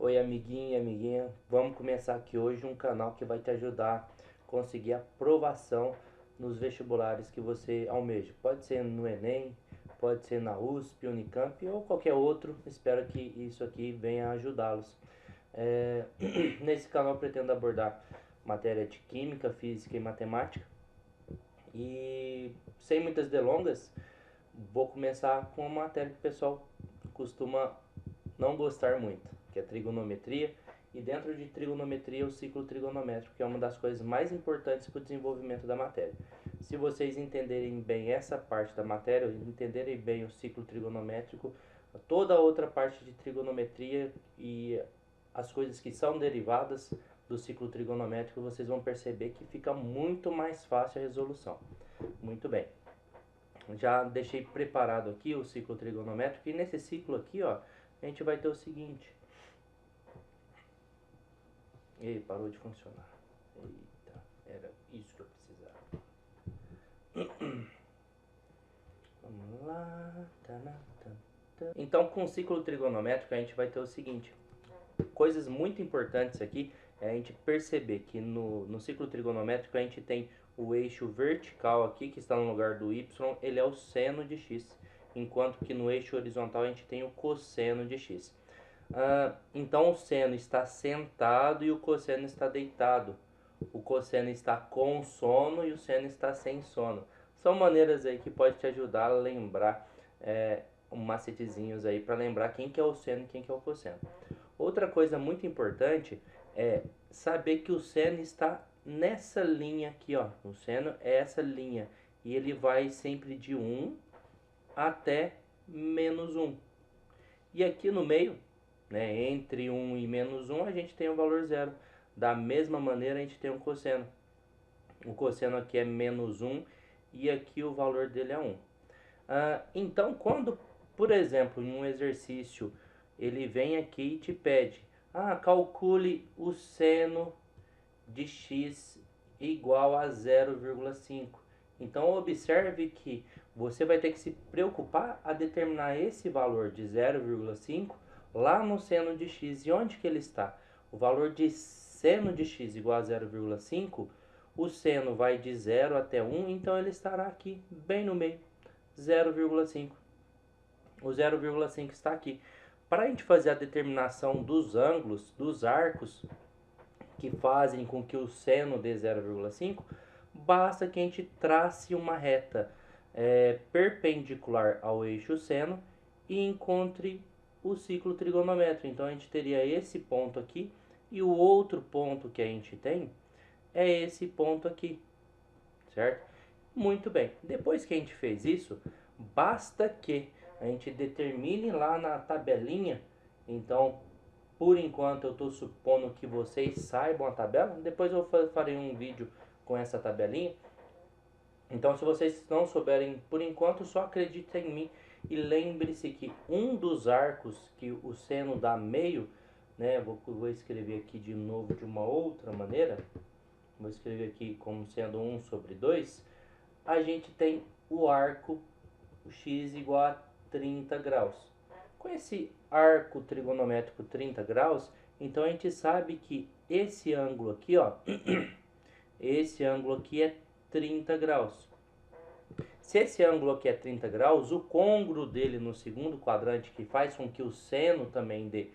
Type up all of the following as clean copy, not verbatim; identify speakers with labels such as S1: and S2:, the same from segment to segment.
S1: Oi amiguinho e amiguinha, vamos começar aqui hoje um canal que vai te ajudar a conseguir aprovação nos vestibulares que você almeja. Pode ser no Enem, pode ser na USP, Unicamp ou qualquer outro. Espero que isso aqui venha ajudá-los. Nesse canal eu pretendo abordar matéria de Química, Física e Matemática. E sem muitas delongas, vou começar com uma matéria que o pessoal costuma não gostar muito, que é trigonometria. E dentro de trigonometria, o ciclo trigonométrico, que é uma das coisas mais importantes para o desenvolvimento da matéria. Se vocês entenderem bem essa parte da matéria, entenderem bem o ciclo trigonométrico, toda a outra parte de trigonometria e as coisas que são derivadas do ciclo trigonométrico, vocês vão perceber que fica muito mais fácil a resolução. Muito bem. Já deixei preparado aqui o ciclo trigonométrico e nesse ciclo aqui, ó, a gente vai ter o seguinte. Ei, parou de funcionar. Eita, era isso que eu precisava. Vamos lá. Então, com o ciclo trigonométrico, a gente vai ter o seguinte. Coisas muito importantes aqui é a gente perceber que no ciclo trigonométrico a gente tem o eixo vertical aqui, que está no lugar do y, ele é o seno de x, enquanto que no eixo horizontal a gente tem o cosseno de x. Então o seno está sentado e o cosseno está deitado. O cosseno está com sono e o seno está sem sono. São maneiras aí que pode te ajudar a lembrar macetezinhos aí para lembrar quem que é o seno e quem que é o cosseno. Outra coisa muito importante é saber que o seno está nessa linha aqui, ó. O seno é essa linha e ele vai sempre de 1 até menos 1. E aqui no meio, né, entre 1 e menos 1, a gente tem o valor zero. Da mesma maneira, a gente tem um cosseno. O cosseno aqui é menos 1 e aqui o valor dele é 1. Então, quando, por exemplo, em um exercício, ele vem aqui e te pede, calcule o seno de x igual a 0,5. Então, observe que você vai ter que se preocupar a determinar esse valor de 0,5 lá no seno de x. E onde que ele está? O valor de seno de x igual a 0,5, o seno vai de 0 até 1, então ele estará aqui, bem no meio, 0,5. O 0,5 está aqui. Para a gente fazer a determinação dos ângulos, dos arcos, que fazem com que o seno dê 0,5, basta que a gente trace uma reta perpendicular ao eixo seno e encontre o ciclo trigonométrico. Então a gente teria esse ponto aqui e o outro ponto que a gente tem é esse ponto aqui, certo? Muito bem, depois que a gente fez isso, basta que a gente determine lá na tabelinha. Então, por enquanto eu estou supondo que vocês saibam a tabela, depois eu farei um vídeo com essa tabelinha. Então, se vocês não souberem por enquanto, só acreditem em mim e lembre-se que um dos arcos que o seno dá meio, né, vou escrever aqui de novo de uma outra maneira, vou escrever aqui como sendo 1 sobre 2, a gente tem o arco x igual a 30 graus. Com esse arco trigonométrico 30 graus, então a gente sabe que esse ângulo aqui, ó, esse ângulo aqui é 30 graus. Se esse ângulo aqui é 30 graus, o côngruo dele no segundo quadrante, que faz com que o seno também dê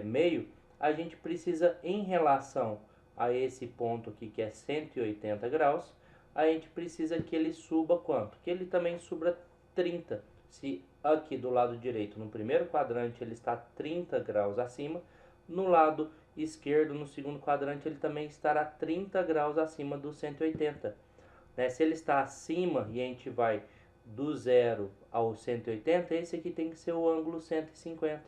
S1: meio, a gente precisa, em relação a esse ponto aqui que é 180 graus, a gente precisa que ele suba quanto? Que ele também suba 30. Se aqui do lado direito, no primeiro quadrante, ele está 30 graus acima, no lado esquerdo, no segundo quadrante, ele também estará 30 graus acima do 180. Né? Se ele está acima e a gente vai do 0 ao 180, esse aqui tem que ser o ângulo 150.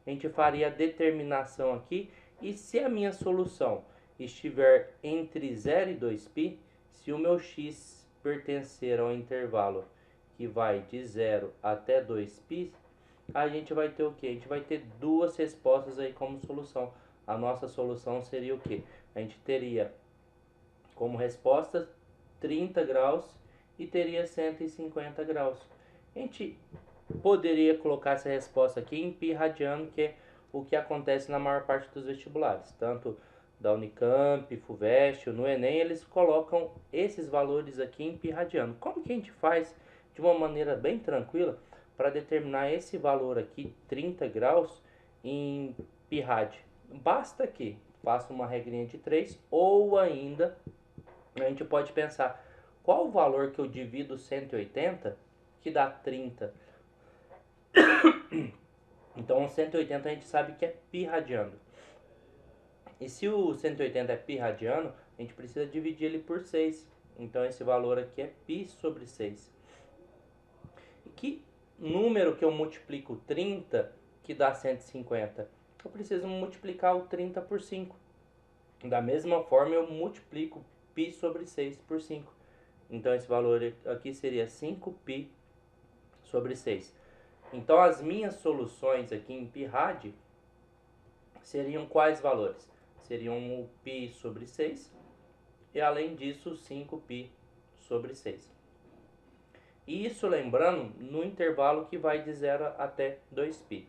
S1: A gente faria a determinação aqui, e se a minha solução estiver entre 0 e 2π, se o meu x pertencer ao intervalo que vai de 0 até 2π, a gente vai ter o que? A gente vai ter duas respostas aí como solução. A nossa solução seria o que? A gente teria como resposta 30 graus e teria 150 graus. A gente poderia colocar essa resposta aqui em π radiano, que é o que acontece na maior parte dos vestibulares, tanto da Unicamp, FUVEST, no Enem, eles colocam esses valores aqui em pi radiano. Como que a gente faz de uma maneira bem tranquila para determinar esse valor aqui, 30 graus, em pi rad? Basta que faça uma regrinha de 3, ou ainda a gente pode pensar qual o valor que eu divido 180 que dá 30. Então, 180 a gente sabe que é pi radiano. E se o 180 é pi radiano, a gente precisa dividir ele por 6. Então, esse valor aqui é pi sobre 6. E que número que eu multiplico 30 que dá 150? Eu preciso multiplicar o 30 por 5. Da mesma forma, eu multiplico pi sobre 6 por 5. Então, esse valor aqui seria 5π sobre 6. Então, as minhas soluções aqui em pi rad seriam quais valores? Seriam o π sobre 6 e, além disso, 5π sobre 6. E isso, lembrando, no intervalo que vai de 0 até 2π.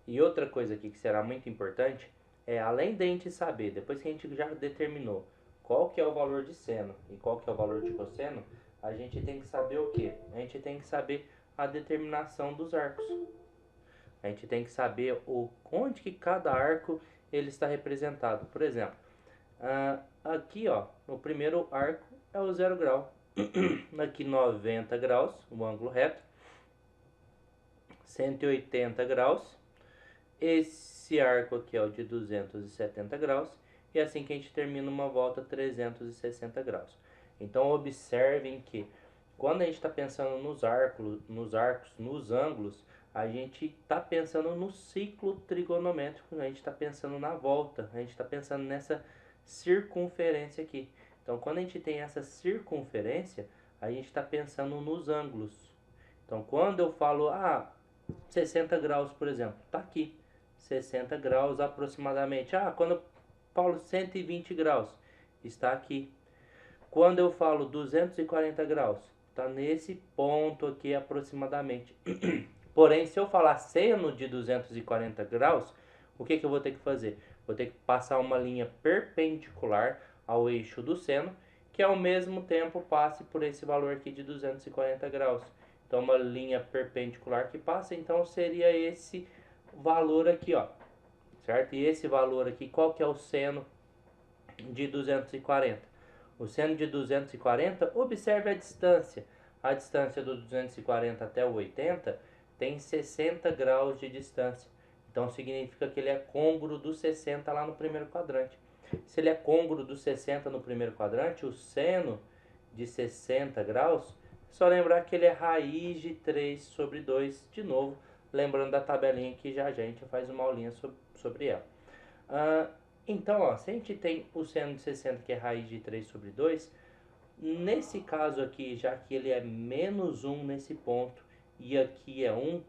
S1: E outra coisa aqui que será muito importante é, além de a gente saber, depois que a gente já determinou qual que é o valor de seno e qual que é o valor de cosseno, a gente tem que saber o quê? A gente tem que saber a determinação dos arcos. A gente tem que saber onde que cada arco ele está representado. Por exemplo, aqui ó, o primeiro arco é o 0 grau. Aqui 90 graus, o ângulo reto. 180 graus. Esse arco aqui é o de 270 graus. E é assim que a gente termina uma volta 360 graus. Então observem que quando a gente está pensando nos arcos, nos ângulos, a gente está pensando no ciclo trigonométrico, a gente está pensando na volta, a gente está pensando nessa circunferência aqui. Então, quando a gente tem essa circunferência, a gente está pensando nos ângulos. Então, quando eu falo, 60 graus, por exemplo, está aqui, 60 graus aproximadamente. Quando eu falo 120 graus, está aqui. Quando eu falo 240 graus, está nesse ponto aqui aproximadamente. Porém, se eu falar seno de 240 graus, o que eu vou ter que fazer? Vou ter que passar uma linha perpendicular ao eixo do seno, que ao mesmo tempo passe por esse valor aqui de 240 graus. Então, uma linha perpendicular que passa, então seria esse valor aqui, ó, certo? E esse valor aqui, qual que é o seno de 240? O seno de 240, observe a distância. A distância do 240 até o 80 tem 60 graus de distância. Então significa que ele é côngruo do 60 lá no primeiro quadrante. Se ele é côngruo do 60 no primeiro quadrante, o seno de 60 graus, é só lembrar que ele é raiz de 3 sobre 2, de novo, lembrando da tabelinha que já a gente faz uma aulinha sobre ela. Então, ó, se a gente tem o seno de 60 que é raiz de 3 sobre 2, nesse caso aqui, já que ele é menos 1 nesse ponto e aqui é 1,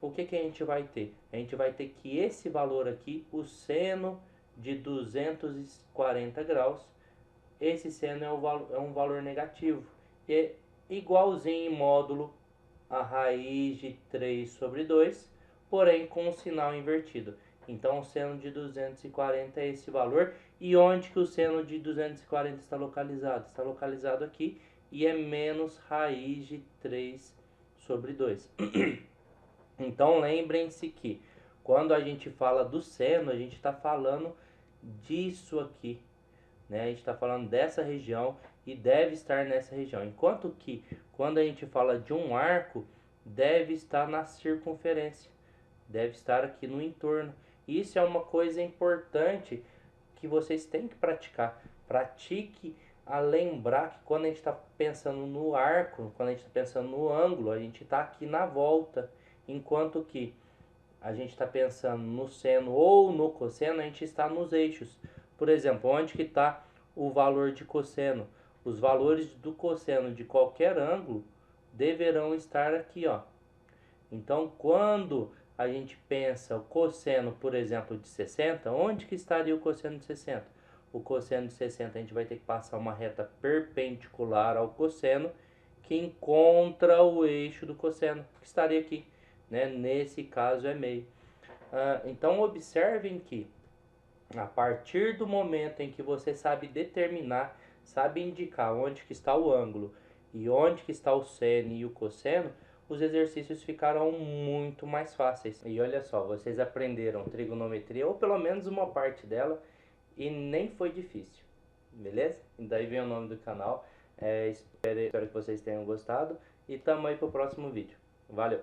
S1: o que a gente vai ter? A gente vai ter que esse valor aqui, o seno de 240 graus, esse seno é um valor negativo. E é igualzinho em módulo a raiz de 3 sobre 2, porém com o sinal invertido. Então, o seno de 240 é esse valor. E onde que o seno de 240 está localizado? Está localizado aqui e é menos raiz de 3 sobre 2. Então, lembrem-se que quando a gente fala do seno, a gente está falando disso aqui, né? A gente está falando dessa região e deve estar nessa região. Enquanto que quando a gente fala de um arco, deve estar na circunferência, deve estar aqui no entorno. Isso é uma coisa importante que vocês têm que praticar. Pratique a lembrar que quando a gente está pensando no arco, quando a gente está pensando no ângulo, a gente está aqui na volta. Enquanto que a gente está pensando no seno ou no cosseno, a gente está nos eixos. Por exemplo, onde que está o valor de cosseno? Os valores do cosseno de qualquer ângulo deverão estar aqui, ó. Então, quando a gente pensa o cosseno, por exemplo, de 60, onde que estaria o cosseno de 60? O cosseno de 60 a gente vai ter que passar uma reta perpendicular ao cosseno que encontra o eixo do cosseno, que estaria aqui, né? Nesse caso é meio. Então observem que a partir do momento em que você sabe determinar, sabe indicar onde que está o ângulo e onde que está o seno e o cosseno, os exercícios ficaram muito mais fáceis. E olha só, vocês aprenderam trigonometria, ou pelo menos uma parte dela, e nem foi difícil, beleza? E daí vem o nome do canal. Espero que vocês tenham gostado e tamo aí pro próximo vídeo. Valeu!